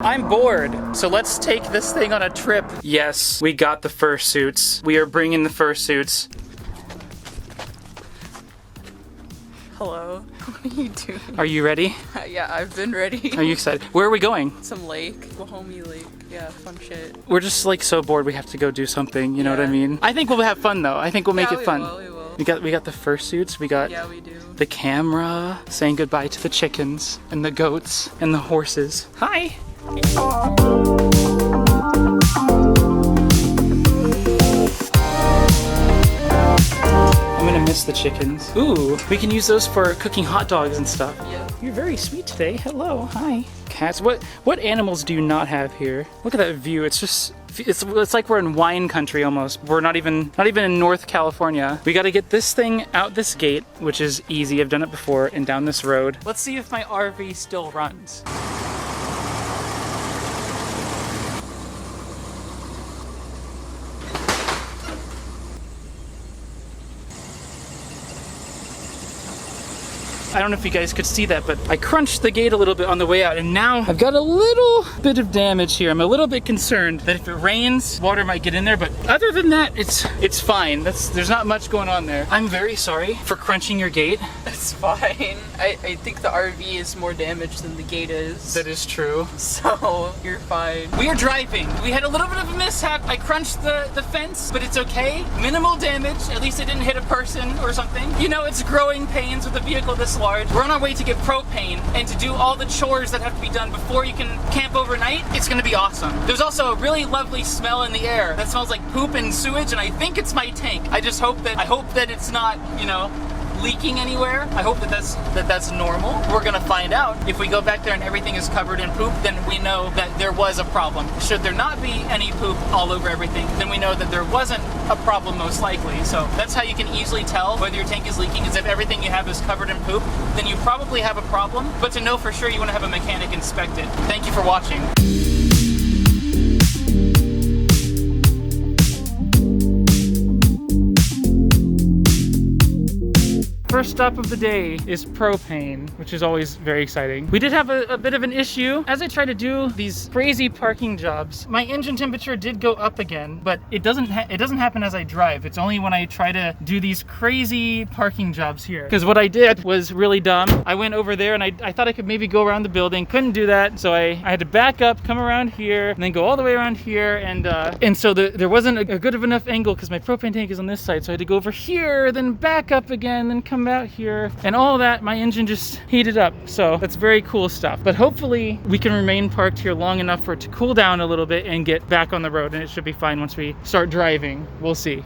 I'm bored, so let's take this thing on a trip. Yes, we got the fursuits. We are bringing the fursuits. Hello. What are you doing? Are you ready? Yeah, I've been ready. Are you excited? Where are we going? Some lake. Wahomie Lake. Yeah, fun shit. We're just like so bored we have to go do something, you know what I Yeah. mean? I think we'll have fun though. I think we'll make it fun. We will. We got the fursuits, we got Yeah, we do. the camera, saying goodbye to the chickens and the goats and the horses. Hi! I'm gonna miss the chickens. Ooh, we can use those for cooking hot dogs and stuff. Yeah. You're very sweet today. Hello, hi. Cats, what animals do you not have here? Look at that view. It's just, it's like we're in wine country almost. We're not even in North California. We gotta get this thing out this gate, which is easy. I've done it before, and down this road. Let's see if my RV still runs. I don't know if you guys could see that, but I crunched the gate a little bit on the way out, and now I've got a little bit of damage here. I'm a little bit concerned that if it rains, water might get in there, but other than that, it's fine. There's not much going on there. I'm very sorry for crunching your gate. It's fine. I think the RV is more damaged than the gate is. That is true. So, you're fine. We are driving. We had a little bit of a mishap. I crunched the fence, but it's okay. Minimal damage. At least it didn't hit a person or something. You know, it's growing pains with a vehicle this large. We're on our way to get propane and to do all the chores that have to be done before you can camp overnight. It's gonna be awesome. There's also a really lovely smell in the air that smells like poop and sewage, and I think it's my tank. I hope that it's not, you know, leaking anywhere. I hope that's normal. We're gonna find out. If we go back there and everything is covered in poop, then we know that there was a problem. Should there not be any poop all over everything, then we know that there wasn't a problem most likely. So that's how you can easily tell whether your tank is leaking, is if everything you have is covered in poop, then you probably have a problem. But to know for sure, you wanna have a mechanic inspect it. Thank you for watching. First stop of the day is propane, which is always very exciting. We did have a bit of an issue. As I try to do these crazy parking jobs, my engine temperature did go up again, but it doesn't happen as I drive. It's only when I try to do these crazy parking jobs here. Because what I did was really dumb. I went over there and I thought I could maybe go around the building. Couldn't do that, so I had to back up, come around here, and then go all the way around here. And so there wasn't a good of enough angle because my propane tank is on this side, so I had to go over here, then back up again, then come out here, and all that, my engine just heated up. So that's very cool stuff. But hopefully we can remain parked here long enough for it to cool down a little bit and get back on the road, and it should be fine once we start driving. We'll see.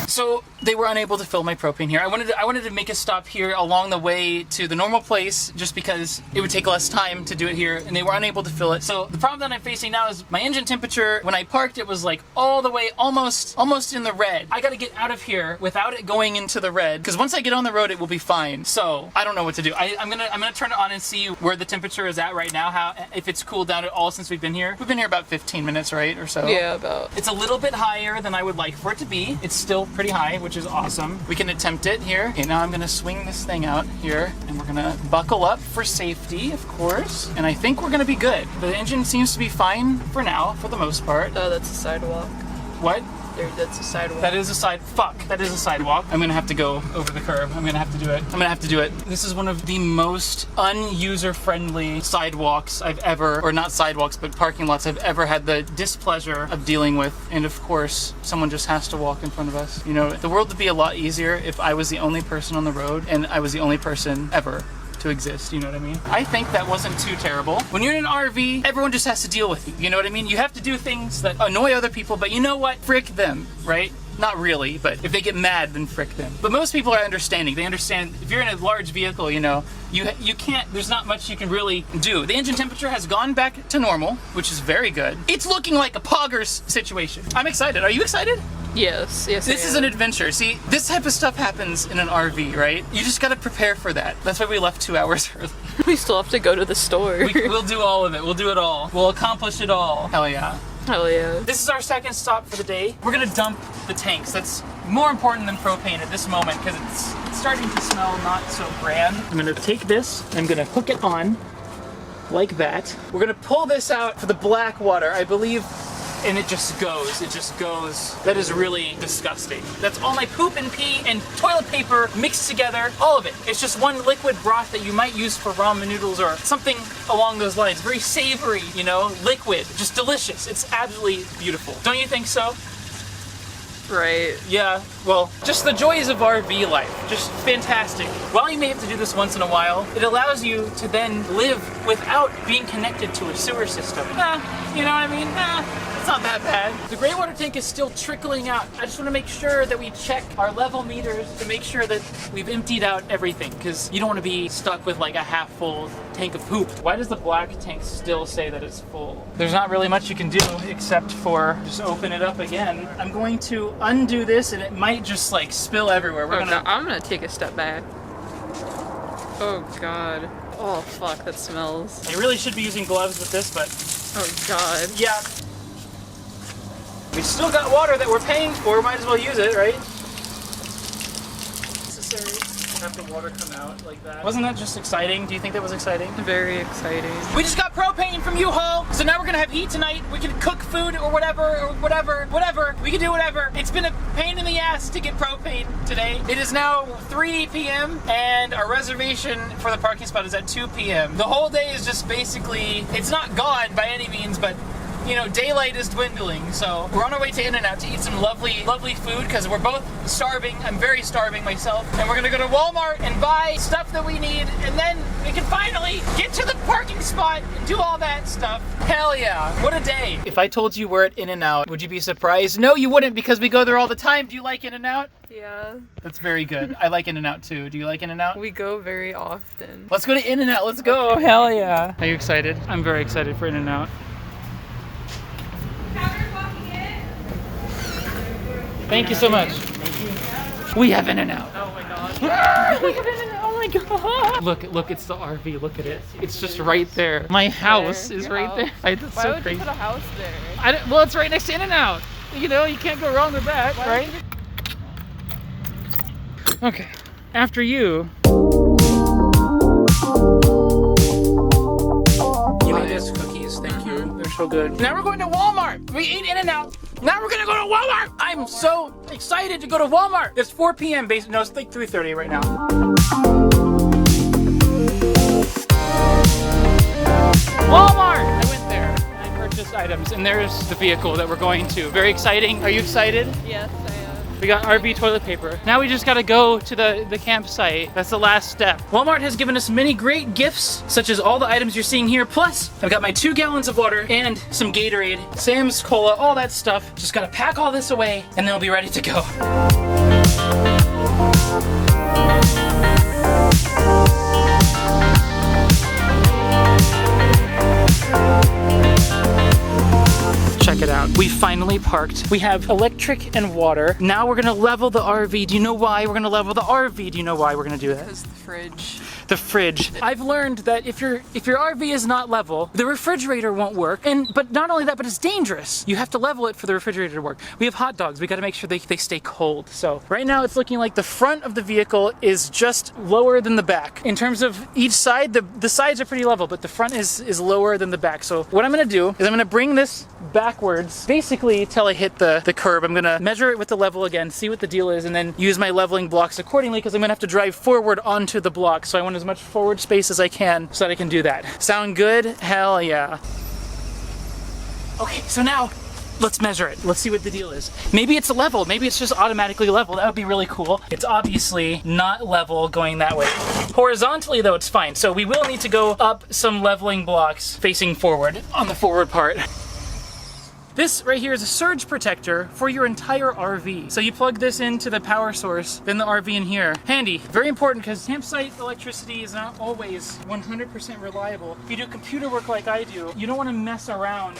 So they were unable to fill my propane here. I wanted to make a stop here along the way to the normal place just because it would take less time to do it here, and they were unable to fill it. So the problem that I'm facing now is my engine temperature, when I parked, it was like all the way almost in the red. I gotta get out of here without it going into the red, because once I get on the road, it will be fine. So I don't know what to do. I'm gonna turn it on and see where the temperature is at right now, if it's cooled down at all since we've been here. We've been here about 15 minutes, right, or so? Yeah, about. It's a little bit higher than I would like for it to be. It's still pretty high, which is awesome. We can attempt it here. Okay, now I'm gonna swing this thing out here, and we're gonna buckle up for safety, of course. And I think we're gonna be good. The engine seems to be fine for now, for the most part. Oh, that's a sidewalk. What? That's a sidewalk. That is a that is a sidewalk. I'm gonna have to go over the curb. I'm gonna have to do it. This is one of the most un-user-friendly sidewalks I've ever, or not sidewalks, but parking lots I've ever had the displeasure of dealing with. And of course, someone just has to walk in front of us. You know, the world would be a lot easier if I was the only person on the road and I was the only person ever to exist, you know what I mean? I think that wasn't too terrible. When you're in an RV, everyone just has to deal with you, you know what I mean? You have to do things that annoy other people, but you know what? Frick them, right? Not really, but if they get mad, then frick them. But most people are understanding. They understand if you're in a large vehicle, you know, you can't, there's not much you can really do. The engine temperature has gone back to normal, which is very good. It's looking like a poggers situation. I'm excited. Are you excited? Yes. This is an adventure. See, this type of stuff happens in an RV, right? You just gotta prepare for that. That's why we left 2 hours early. We still have to go to the store. We'll do all of it. We'll do it all. We'll accomplish it all. Hell yeah. Hell yeah. This is our second stop for the day. We're gonna dump the tanks. That's more important than propane at this moment because it's starting to smell not so grand. I'm gonna take this, I'm gonna hook it on, like that. We're gonna pull this out for the black water, I believe, and it just goes. That is really disgusting. That's all my poop and pee and toilet paper mixed together, all of it. It's just one liquid broth that you might use for ramen noodles or something along those lines. Very savory, you know, liquid, just delicious. It's absolutely beautiful. Don't you think so? Right. Yeah, well, just the joys of RV life. Just fantastic. While you may have to do this once in a while, it allows you to then live without being connected to a sewer system. You know what I mean? It's not that bad. The gray water tank is still trickling out. I just want to make sure that we check our level meters to make sure that we've emptied out everything, because you don't want to be stuck with like a half full tank of poop. Why does the black tank still say that it's full? There's not really much you can do except for just open it up again. I'm going to undo this and it might just like spill everywhere. I'm gonna take a step back. Oh god. Oh fuck, that smells. I really should be using gloves with this, but oh god. yeah. We still got water that we're paying for, might as well use it, right? Necessary to have the water come out like that. Wasn't that just exciting? Do you think that was exciting? Very exciting. We just got propane from U-Haul, so now we're gonna have heat tonight. We can cook food or whatever. We can do whatever. It's been a pain in the ass to get propane today. It is now 3 p.m. and our reservation for the parking spot is at 2 p.m. The whole day is just basically, it's not gone by any means, but you know, daylight is dwindling, so we're on our way to In-N-Out to eat some lovely food because we're both starving. I'm very starving myself. And we're gonna go to Walmart and buy stuff that we need, and then we can finally get to the parking spot and do all that stuff. Hell yeah, what a day. If I told you we're at In-N-Out, would you be surprised? No, you wouldn't, because we go there all the time. Do you like In-N-Out? Yeah. That's very good. I like In-N-Out too. Do you like In-N-Out? We go very often. Let's go to In-N-Out, let's go. Hell yeah. Are you excited? I'm very excited for In-N-Out. Thank you so much. We have In-N-Out. Oh my god. We have In-N-Out. Oh my god. Look, it's the RV. Look at it. It's just right there. My house is right there. That's Why so would crazy. you put a house there? Well, it's right next to In-N-Out. You know, you can't go wrong with that, right? Okay. After you. You made us cookies. Thank you. They're so good. Now we're going to Walmart. We ate In-N-Out. Now we're gonna go to Walmart! I'm so excited to go to Walmart! It's 4 p.m. No, it's like 3:30 right now. Walmart! I went there and I purchased items, and there's the vehicle that we're going to. Very exciting. Are you excited? Yes, I am. We got RV toilet paper. Now we just gotta go to the campsite. That's the last step. Walmart has given us many great gifts, such as all the items you're seeing here. Plus, I've got my 2 gallons of water and some Gatorade, Sam's Cola, all that stuff. Just gotta pack all this away and then we'll be ready to go. Check it out. We finally parked. We have electric and water. Now we're gonna level the RV. Do you know why we're gonna level the RV? Do you know why we're gonna do that? Because the fridge. The fridge. I've learned that if your RV is not level, the refrigerator won't work. But not only that, but it's dangerous. You have to level it for the refrigerator to work. We have hot dogs. We gotta make sure they stay cold. So right now it's looking like the front of the vehicle is just lower than the back. In terms of each side, the sides are pretty level, but the front is lower than the back. So what I'm gonna do is I'm gonna bring this backwards, basically till I hit the curb. I'm gonna measure it with the level again, see what the deal is, and then use my leveling blocks accordingly, because I'm gonna have to drive forward onto the block. So I want as much forward space as I can so that I can do that. Sound good? Hell yeah. Okay, so now let's measure it. Let's see what the deal is. Maybe it's level. Maybe it's just automatically level. That would be really cool. It's obviously not level going that way. Horizontally though, it's fine. So we will need to go up some leveling blocks facing forward on the forward part. This right here is a surge protector for your entire RV. So you plug this into the power source, then the RV in here. Handy, very important, because campsite electricity is not always 100% reliable. If you do computer work like I do, you don't want to mess around.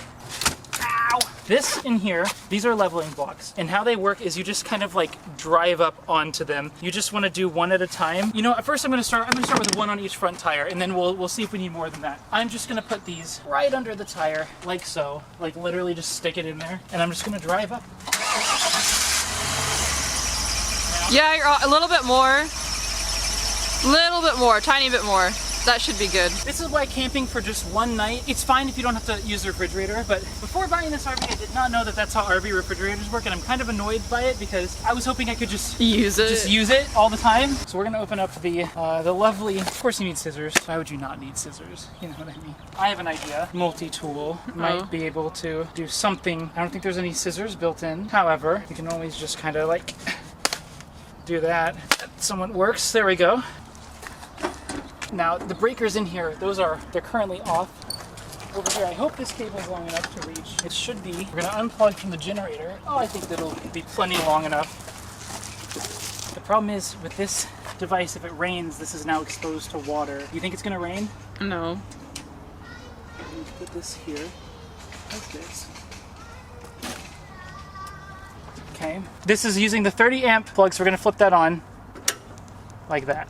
Ow! This in here, these are leveling blocks. And how they work is you just kind of like drive up onto them. You just want to do one at a time. You know, at first I'm gonna start with one on each front tire, and then we'll see if we need more than that. I'm just gonna put these right under the tire, like so. Like literally just stick it in there, and I'm just gonna drive up. Yeah, you're a little bit more. Little bit more, tiny bit more. That should be good. This is why camping for just one night, it's fine if you don't have to use the refrigerator, but before buying this RV, I did not know that that's how RV refrigerators work, and I'm kind of annoyed by it because I was hoping I could just use it all the time. So we're gonna open up the lovely, of course you need scissors. Why would you not need scissors? You know what I mean? I have an idea. Multi-tool might be able to do something. I don't think there's any scissors built in. However, you can always just kind of like do that. That somewhat works. There we go. Now the breakers in here, they're currently off. Over here, I hope this cable is long enough to reach. It should be. We're gonna unplug from the generator. Oh, I think that'll be plenty long enough. The problem is with this device, if it rains, this is now exposed to water. You think it's gonna rain? No. I'm gonna put this here. Like this. Okay. This is using the 30 amp plug, so we're gonna flip that on like that.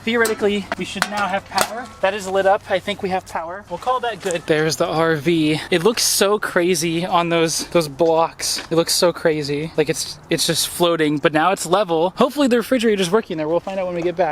Theoretically, we should now have power. That is lit up. I think we have power. We'll call that good. There's the RV. It looks so crazy on those blocks. It looks so crazy. Like it's just floating, but now it's level. Hopefully the refrigerator's working there. We'll find out when we get back.